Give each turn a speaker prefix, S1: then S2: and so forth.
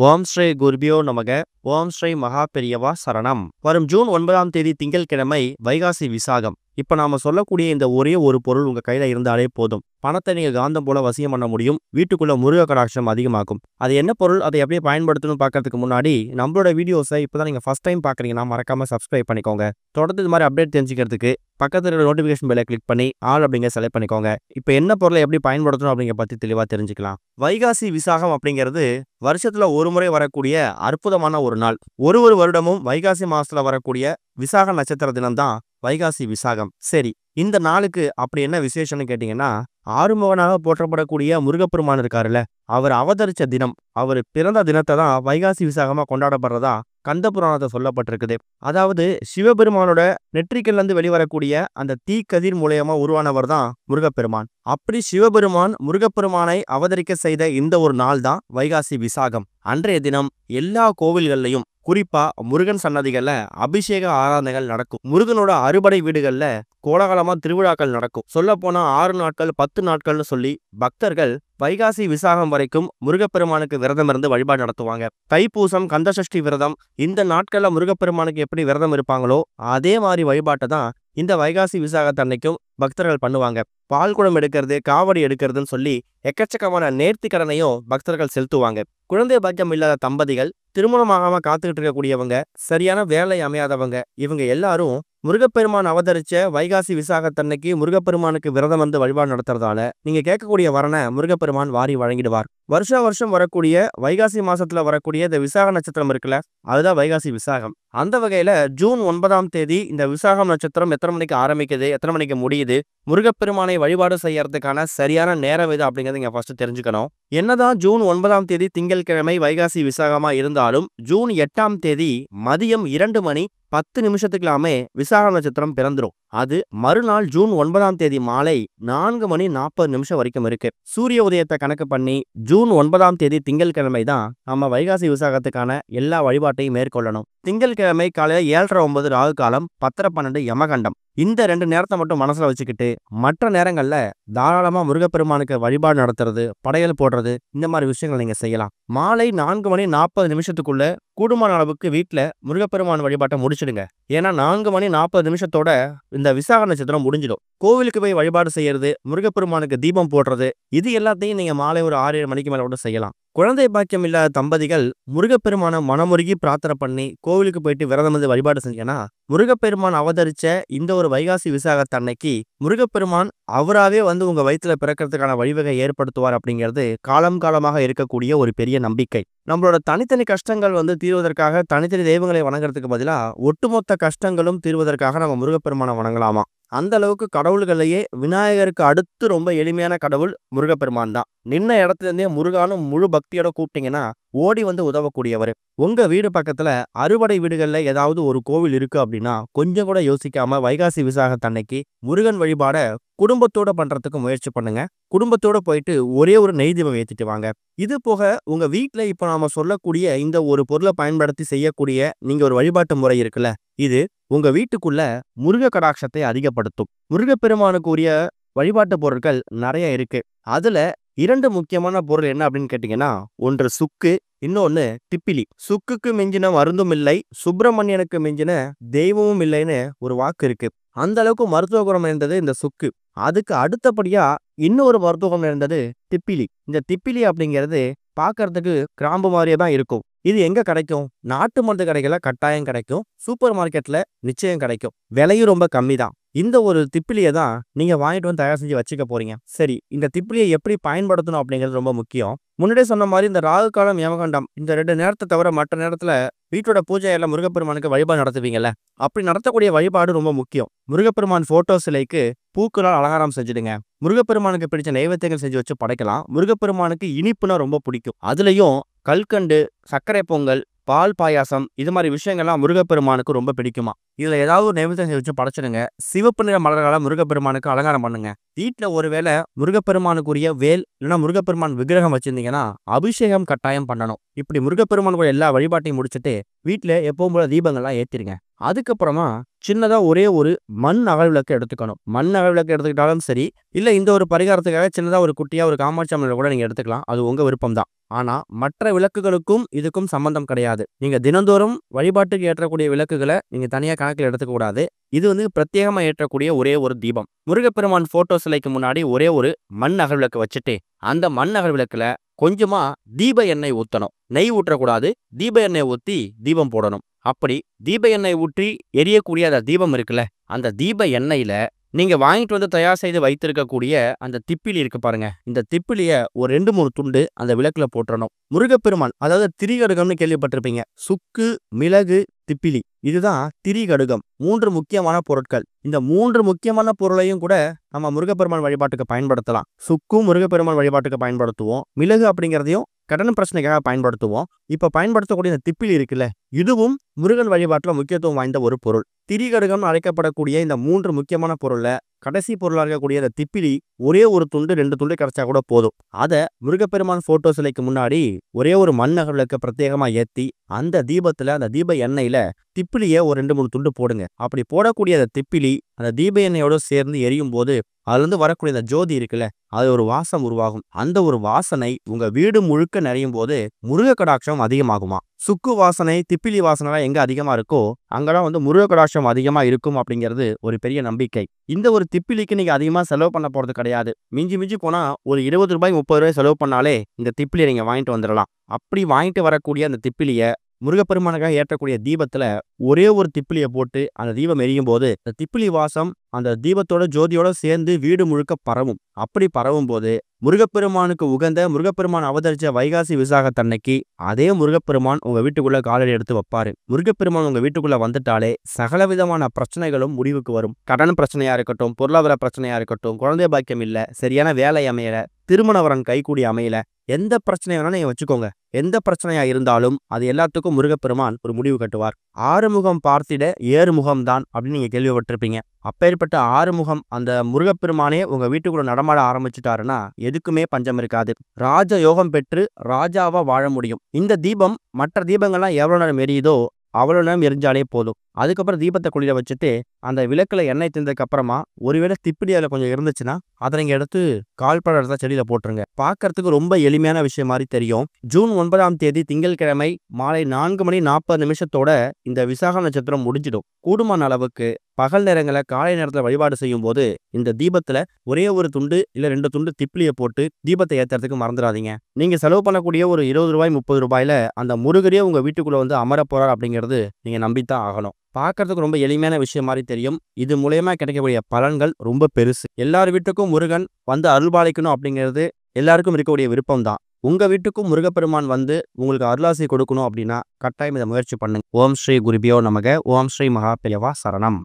S1: ஓம் ஸ்ரீ குருபியோ நமக. ஓம் ஸ்ரீ மகா பெரியவா சரணம். வரும் ஜூன் 9ஆம் தேதி திங்கட்கிழமை வைகாசி விசாகம். இப்ப நாம சொல்லக்கூடிய இந்த ஒரே ஒரு பொருள் உங்க கையில இருந்தாலே போதும். பணத்தை நீங்க காந்தம் போல வசியம் பண்ண முடியும். வீட்டுக்குள்ள முருக கடாட்சம் அதிகமாகும். அது என்ன பொருள், அதை எப்படி பயன்படுத்தணும் பார்க்கறதுக்கு முன்னாடி நம்மளோட வீடியோஸை இப்பதான் நீங்க ஃபர்ஸ்ட் டைம் பாக்குறீங்கன்னா மறக்காம சப்ஸ்கிரைப் பண்ணிக்கோங்க. தொடர்ந்து இது மாதிரி அப்டேட் தெரிஞ்சுக்கிறதுக்கு பக்கத்துல இருக்கிற நோட்டிபிகேஷன் பெல்லை கிளிக் பண்ணி ஆல் அப்படிங்கிற செலக்ட் பண்ணிக்கோங்க. இப்போ என்ன பொருளை எப்படி பயன்படுத்தணும் அப்படிங்கிற பத்தி தெளிவா தெரிஞ்சுக்கலாம். வைகாசி விசாகம் அப்படிங்கிறது வருஷத்துல ஒரு முறை வரக்கூடிய அற்புதமான ஒரு நாள். ஒரு வருடமும் வைகாசி மாசத்துல வரக்கூடிய விசாக நட்சத்திர தினம்தான் வைகாசி விசாகம். சரி, இந்த நாளுக்கு அப்படி என்ன விசேஷம்னு கேட்டீங்கன்னா, ஆறுமுகனாக போற்றப்படக்கூடிய முருகப்பெருமான் இருக்காருல்ல, அவர் அவதரிச்ச தினம், அவர் பிறந்த தினத்தை தான் வைகாசி விசாகமா கொண்டாடப்படுறதா கந்த புராணத்தை சொல்லப்பட்டிருக்குது. அதாவது சிவபெருமானோட நெற்றிக்கிலிருந்து வெளிவரக்கூடிய அந்த தீக்கதிர் மூலியமா உருவானவர் தான் முருகப்பெருமான். அப்படி சிவபெருமான் முருகப்பெருமானை அவதரிக்க செய்த இந்த ஒரு நாள் தான் வைகாசி விசாகம். அன்றைய தினம் எல்லா கோவில்கள்லையும், குறிப்பா முருகன் சன்னதிகள்ல அபிஷேக ஆராதனைகள் நடக்கும். முருகனோட அறுபடை வீடுகள்ல கோலாகலமா திருவிழாக்கள் நடக்கும். சொல்ல போனா 6 நாட்கள் 10 நாட்கள்னு சொல்லி பக்தர்கள் வைகாசி விசாகம் வரைக்கும் முருகப்பெருமானுக்கு விரதம் இருந்து வழிபாடு நடத்துவாங்க. தைப்பூசம், கந்தசஷ்டி விரதம், இந்த நாட்கள்ல முருகப்பெருமானுக்கு எப்படி விரதம் இருப்பாங்களோ அதே மாதிரி வழிபாட்டை தான் இந்த வைகாசி விசாகத்தன்னைக்கும் பக்தர்கள் பண்ணுவாங்க. பால் குடம் எடுக்கிறது, காவடி எடுக்கிறதுன்னு சொல்லி எக்கச்சக்கமான நேர்த்தி கடனையும் பக்தர்கள் செலுத்துவாங்க. குழந்தை பாக்கியம் இல்லாத தம்பதிகள், திருமணமாகாம காத்துக்கிட்டு இருக்கக்கூடியவங்க, சரியான வேலை அமையாதவங்க, இவங்க எல்லாரும் முருகப்பெருமான் அவதரிச்ச வைகாசி விசாகத்தன்னைக்கு முருகப்பெருமானுக்கு விரதம் வந்து வழிபாடு நடத்துறதால நீங்க கேட்கக்கூடிய வரனை முருகப்பெருமான் வாரி வழங்கிடுவார். வருஷம் வரக்கூடிய வைகாசி மாசத்துல வரக்கூடிய இந்த விசாக நட்சத்திரம் இருக்குல்ல, அதுதான் வைகாசி விசாகம். அந்த வகையில ஜூன் 9ஆம் தேதி இந்த விசாகம் நட்சத்திரம் எத்தனை மணிக்கு ஆரம்பிக்குது, எத்தனை மணிக்கு முடியுது, முருகப்பெருமானை வழிபாடு செய்யறதுக்கான சரியான நேரம் இது அப்படிங்கறத நீங்க ஃபர்ஸ்ட் தெரிஞ்சுக்கணும். என்னதான் ஜூன் 9ஆம் தேதி திங்கட்கிழமை வைகாசி விசாகமா இருந்தாலும் ஜூன் 8ஆம் தேதி மதியம் 2 மணி 10 நிமிஷத்துக்குலாமே விசாக நட்சத்திரம் பிறந்துரும். அது மறுநாள் ஜூன் 9ஆம் தேதி மாலை 4 மணி 40 நிமிஷம் வரைக்கும் இருக்கு. சூரிய உதயத்தை கணக்கு பண்ணி ஜூன் 9ஆம் தேதி திங்கட்கிழமை தான் நம்ம வைகாசி விசாகத்துக்கான எல்லா வழிபாட்டையும் மேற்கொள்ளணும். திங்கட்கிழமை காலையில 7:30-9 ராகு காலம், 10:12 யமகண்டம். இந்த 2 நேரத்தை மட்டும் மனசுல வச்சுக்கிட்டு மற்ற நேரங்கள்ல தாராளமா முருகப்பெருமானுக்கு வழிபாடு நடத்துறது, படையல் போடுறது, இந்த மாதிரி விஷயங்கள் நீங்க செய்யலாம். மாலை 4 மணி 40 நிமிஷத்துக்குள்ள கூடுமான அளவுக்கு வீட்டுல முருகப்பெருமான் வழிபாட்டை முடிச்சிடுங்க. ஏன்னா 4 மணி 40 நிமிஷத்தோட இந்த விசாக நட்சத்திரம் முடிஞ்சிடும். கோவிலுக்கு போய் வழிபாடு செய்யறது, முருகப்பெருமானுக்கு தீபம் போடுறது, இது எல்லாத்தையும் நீங்க மாலை ஒரு 6-7 மணிக்கு மேல கூட செய்யலாம். குழந்தை பாக்கியம் இல்லாத தம்பதிகள் முருகப்பெருமான மனமுருகி பிரார்த்தனை பண்ணி கோவிலுக்கு போயிட்டு விரதம் வந்து வழிபாடு செஞ்சீங்கன்னா, முருகப்பெருமான் அவதரிச்ச இந்த ஒரு வைகாசி விசாகத்தன்னைக்கு முருகப்பெருமான் அவராவே வந்து உங்க வயிற்றுல பிறக்கிறதுக்கான வழிவகை ஏற்படுத்துவார் அப்படிங்கிறது காலமாக இருக்கக்கூடிய ஒரு பெரிய நம்பிக்கை. நம்மளோட தனித்தனி கஷ்டங்கள் வந்து தீர்வதற்காக தனித்தனி தெய்வங்களை வணங்குறதுக்கு பதிலா ஒட்டுமொத்த கஷ்டங்களும் தீர்வதற்காக நம்ம முருகப்பெருமானை வணங்கலாமா. அந்த அளவுக்கு கடவுள்களையே விநாயகருக்கு அடுத்து ரொம்ப எளிமையான கடவுள் முருகப்பெருமான் தான். நின்ன இடத்துல இருந்தே முருகானும் முழு பக்தியோட கூப்பிட்டீங்கன்னா ஓடி வந்து உதவக்கூடியவர். உங்க வீடு பக்கத்துல அறுபடை வீடுகள்ல ஏதாவது ஒரு கோவில் இருக்கு அப்படின்னா கொஞ்சம் கூட யோசிக்காம வைகாசி விசாகத்தன்னைக்கு முருகன் வழிபாட குடும்பத்தோட பண்றதுக்கு முயற்சி பண்ணுங்க. குடும்பத்தோட போயிட்டு ஒரே ஒரு நெய் தீபம் ஏத்திட்டு வாங்க. இது போக உங்க வீட்டுல இப்ப நாம சொல்லக்கூடிய இந்த ஒரு பொருளை பயன்படுத்தி செய்யக்கூடிய நீங்க ஒரு வழிபாட்டு முறை இருக்குல்ல, இது உங்க வீட்டுக்குள்ள முருக கடாட்சத்தை அதிகப்படுத்தும். முருகப்பெருமானுக்கு உரிய வழிபாட்டு பொருட்கள் நிறைய இருக்கு. அதுல 2 முக்கியமான பொருள் என்ன அப்படின்னு கேட்டீங்கன்னா, ஒன்று சுக்கு, இன்னொன்னு திப்பிலி. சுக்குக்கு மிஞ்சின மருந்தும் இல்லை, சுப்பிரமணியனுக்கு மிஞ்சின தெய்வமும் இல்லைன்னு ஒரு வாக்கு இருக்கு. அந்த அளவுக்கு மருத்துவ குணம் இருந்தது இந்த சுக்கு. அதுக்கு அடுத்தபடியா இன்னொரு மருத்துவ குணம் இருந்தது திப்பிலி. இந்த திப்பிலி அப்படிங்கிறது பார்க்கறதுக்கு கிராம்பு மாதிரியே தான் இருக்கும். இது எங்க கிடைக்கும்? நாட்டு மருந்து கடைகள்ல கட்டாயம் கிடைக்கும். சூப்பர் மார்க்கெட்ல நிச்சயம் கிடைக்கும். விலையும் ரொம்ப கம்மி தான். இந்த ஒரு திப்பிலியை தான் நீங்க வாங்கிட்டு வந்து தயார் செஞ்சு வச்சுக்க போறீங்க. சரி, இந்த திப்பிலியை எப்படி பயன்படுத்தணும் அப்படிங்கிறது ரொம்ப முக்கியம். முன்னாடியே சொன்ன மாதிரி இந்த ராகு காலம், யமகண்டம், இந்த 2 நேரத்தை தவிர மற்ற நேரத்துல வீட்டோட பூஜை எல்லாம் முருகப்பெருமானுக்கு வழிபாடு நடத்துவீங்கல்ல, அப்படி நடத்தக்கூடிய வழிபாடு ரொம்ப முக்கியம். முருகப்பெருமான் போட்டோ சிலைக்கு பூக்களால் அலங்காரம் செஞ்சுடுங்க. முருகப்பெருமானுக்கு பிடிச்ச நைவேத்தியங்கள் செஞ்சு வச்சு படைக்கலாம். முருகப்பெருமானுக்கு இனிப்புனா ரொம்ப பிடிக்கும். அதுலயும் கல்கண்டு, சர்க்கரை பொங்கல், பால் பாயாசம், இது மாதிரி விஷயங்கள்லாம் முருகப்பெருமானுக்கு ரொம்ப பிடிக்குமா. இதுல ஏதாவது ஒரு நைவேத்தியம் வச்சு படைச்சிடுங்க. சிவப்பு நிற மலர்களால முருகப்பெருமானுக்கு அலங்காரம் பண்ணுங்க. வீட்டுல ஒருவேளை முருகப்பெருமானுக்குரிய வேல் இல்லைன்னா முருகப்பெருமான் விக்கிரகம் வச்சிருந்தீங்கன்னா அபிஷேகம் கட்டாயம் பண்ணணும். இப்படி முருகப்பெருமானுடைய எல்லா வழிபாட்டையும் முடிச்சுட்டு வீட்டுல எப்பவும் போல தீபங்கள்லாம் ஏத்திருங்க. அதுக்கப்புறமா சின்னதா ஒரே ஒரு மண் அகல் விளக்கு எடுத்துக்கணும். மண் அகல் விளக்கு எடுத்துக்கிட்டாலும் சரி, இல்ல இந்த ஒரு பரிகாரத்துக்காக சின்னதா ஒரு குட்டியா ஒரு காமாட்சி அம்மன் கூட நீங்க எடுத்துக்கலாம். அது உங்க விருப்பம் தான். ஆனா, மற்ற விளக்குகளுக்கும் இதுக்கும் சம்பந்தம் கிடையாது. நீங்க தினந்தோறும் வழிபாட்டுக்கு ஏற்றக்கூடிய விளக்குகள நீங்க தனியா கணக்குல எடுத்துக்க கூடாது. இது பிரத்யேகமா ஏற்றக்கூடிய ஒரே ஒரு தீபம். முருகப்பெருமான் போட்டோ சிலைக்கு முன்னாடி ஒரே ஒரு மண் அகல் விளக்கு வச்சுட்டு, அந்த மண் அகல் விளக்குல கொஞ்சமா தீப எண்ணெய் ஊத்தணும். நெய் ஊற்றக்கூடாது. தீப எண்ணெய் ஊத்தி தீபம் போடணும். அப்படி தீப எண்ணெய் ஊற்றி எரியக்கூடிய அந்த தீபம் இருக்குல்ல, அந்த தீப எண்ணெயில நீங்க வாங்கிட்டு வந்து தயார் செய்து வைத்திருக்கக்கூடிய அந்த திப்பிலி இருக்கு பாருங்க. இந்த திப்பிலிய ஒரு 2, 3 துண்டு அந்த விளக்குல போட்டுறணும். முருகப்பெருமான் அதாவது திரிகடுகம்னு கேள்விப்பட்டிருப்பீங்க. சுக்கு, மிளகு, திப்பிலி இதுதான் திரிகடுகம். 3 முக்கியமான பொருட்கள். இந்த 3 முக்கியமான பொருளையும் கூட நம்ம முருகப்பெருமான் வழிபாட்டுக்கு பயன்படுத்தலாம். சுக்கும் முருகப்பெருமான் வழிபாட்டுக்கு பயன்படுத்துவோம். மிளகு அப்படிங்கிறதையும் கடன் பிரச்சனைக்காக பயன்படுத்துவோம். இப்ப பயன்படுத்தக்கூடிய இந்த திப்பிலி இருக்குல்ல, இதுவும் முருகன் வழிபாட்டுல முக்கியத்துவம் வாய்ந்த ஒரு பொருள். திரிகடுகம் அழைக்கப்படக்கூடிய இந்த 3 முக்கியமான பொருள்ல கடைசி பொருளா இருக்கக்கூடிய இந்த திப்பிலி ஒரே ஒரு துண்டு 2 துண்டு கிடைச்சா கூட போதும். அத முருகப்பெருமான் போட்டோ சிலைக்கு முன்னாடி ஒரே ஒரு மண் அகல் விளக்க பிரத்யேகமா ஏத்தி அந்த தீபத்துல அந்த தீப எண்ணெயில திப்பிலிய ஒரு 2, 3 துண்டு போடுங்க. அப்படி போடக்கூடிய அந்த திப்பிலி அந்த தீப எண்ணெயோட சேர்ந்து எரியும் போது அதுல இருந்து வரக்கூடிய அந்த ஜோதி இருக்குல்ல, அது ஒரு வாசம் உருவாகும். அந்த ஒரு வாசனை உங்க வீடு முழுக்க நிறையும் போது முருக கடாட்சம் அதிகமாகுமா. சுக்கு வாசனை, திப்பிலி வாசனைலாம் எங்க அதிகமா இருக்கோ அங்கதான் முருக கடாட்சம் அதிகமா இருக்கும் அப்படிங்கிறது ஒரு பெரிய நம்பிக்கை. இந்த ஒரு திப்பிலிக்கு நீங்க அதிகமா செலவு பண்ண போறது கிடையாது. மிஞ்சி மிஞ்சி போனா ஒரு ரூ. 20 ரூ. 30 செலவு பண்ணாலே இந்த திப்பிலியை நீங்க வாங்கிட்டு வந்துடலாம். அப்படி வாங்கிட்டு வரக்கூடிய அந்த திப்பிலிய முருகப்பெருமானுக்காக ஏற்றக்கூடிய தீபத்துல ஒரே ஒரு திப்பிலிய போட்டு அந்த தீபம் எரியும் போது அந்த திப்பிலி வாசம் அந்த தீபத்தோட ஜோதியோட சேர்ந்து வீடு முழுக்க பரவும். அப்படி பரவும் போது முருகப்பெருமானுக்கு உகந்த முருகப்பெருமான் அவதரிச்ச வைகாசி விசாகத்தன்னைக்கு அதே முருகப்பெருமான் உங்க வீட்டுக்குள்ள காலடி எடுத்து வைப்பாரு. முருகப்பெருமான் உங்க வீட்டுக்குள்ள வந்துட்டாலே சகலவிதமான பிரச்சனைகளும் முடிவுக்கு வரும். கடன் பிரச்சனையா இருக்கட்டும், பொருளாதார பிரச்சனையா இருக்கட்டும், குழந்தை பாக்கியம் இல்ல, சரியான வேலை அமையல, திருமண வரன் கைகூடி அமையல, எந்த பிரச்சனையா வேணாலும் நீங்க வச்சுக்கோங்க. எந்த பிரச்சனையா இருந்தாலும் அது எல்லாத்துக்கும் முருகப்பெருமான் ஒரு முடிவு கட்டுவார். ஆறுமுகம் பார்த்திட ஏறுமுகம் தான் அப்படின்னு நீங்க கேள்விப்பட்டிருப்பீங்க. அப்பேற்பட்ட ஆறுமுகம் அந்த முருகப்பெருமானே உங்க வீட்டுக்குள்ள நடமாட ஆரம்பிச்சுட்டாருன்னா எதுக்குமே பஞ்சம் இருக்காது. ராஜ யோகம் பெற்று ராஜாவா வாழ முடியும். இந்த தீபம் மற்ற தீபங்கள்லாம் எவ்வளவு நேரம் எரியுதோ அவ்வளவு நேரம் எரிஞ்சாலே போதும். அதுக்கப்புறம் தீபத்தை குளிர வச்சுட்டு அந்த விளக்குல எண்ணெய் தந்ததுக்கு அப்புறமா ஒருவேளை திப்பிலி அதுல கொஞ்சம் இருந்துச்சுன்னா அதை நீங்க எடுத்து கால்பட இடத்துல செடியில போட்டுருங்க. பார்க்கறதுக்கு ரொம்ப எளிமையான விஷயம் மாதிரி தெரியும். ஜூன் 9ஆம் தேதி திங்கட்கிழமை மாலை 4:40 இந்த விசாக நட்சத்திரம் முடிஞ்சிடும். கூடுமான அளவுக்கு பகல் நேரங்களை காலை நேரத்துல வழிபாடு செய்யும் போது இந்த தீபத்துல ஒரே ஒரு துண்டு இல்ல 2 துண்டு திப்பிலியை போட்டு தீபத்தை ஏத்துறதுக்கு மறந்துடாதீங்க. நீங்க செலவு பண்ணக்கூடிய ஒரு ரூ. 20 30 அந்த முருகரே உங்க வீட்டுக்குள்ள அமர போறார் அப்படிங்கிறது நீங்க நம்பித்தான் ஆகணும். பார்க்கறதுக்கு ரொம்ப எளிமையான விஷயம் மாதிரி தெரியும். இது மூலயமா கிடைக்கக்கூடிய பலன்கள் ரொம்ப பெருசு. எல்லார் வீட்டுக்கும் முருகன் அருள்பாலிக்கணும் அப்படிங்கிறது எல்லாருக்கும் இருக்கக்கூடிய விருப்பம் தான். உங்க வீட்டுக்கும் முருகப்பெருமான் உங்களுக்கு அருளாசி கொடுக்கணும் அப்படின்னா கட்டாயம் இதை முயற்சி பண்ணுங்க. ஓம் ஸ்ரீ குருபியோ நமக. ஓம் ஸ்ரீ மகா பெரியவா சரணம்.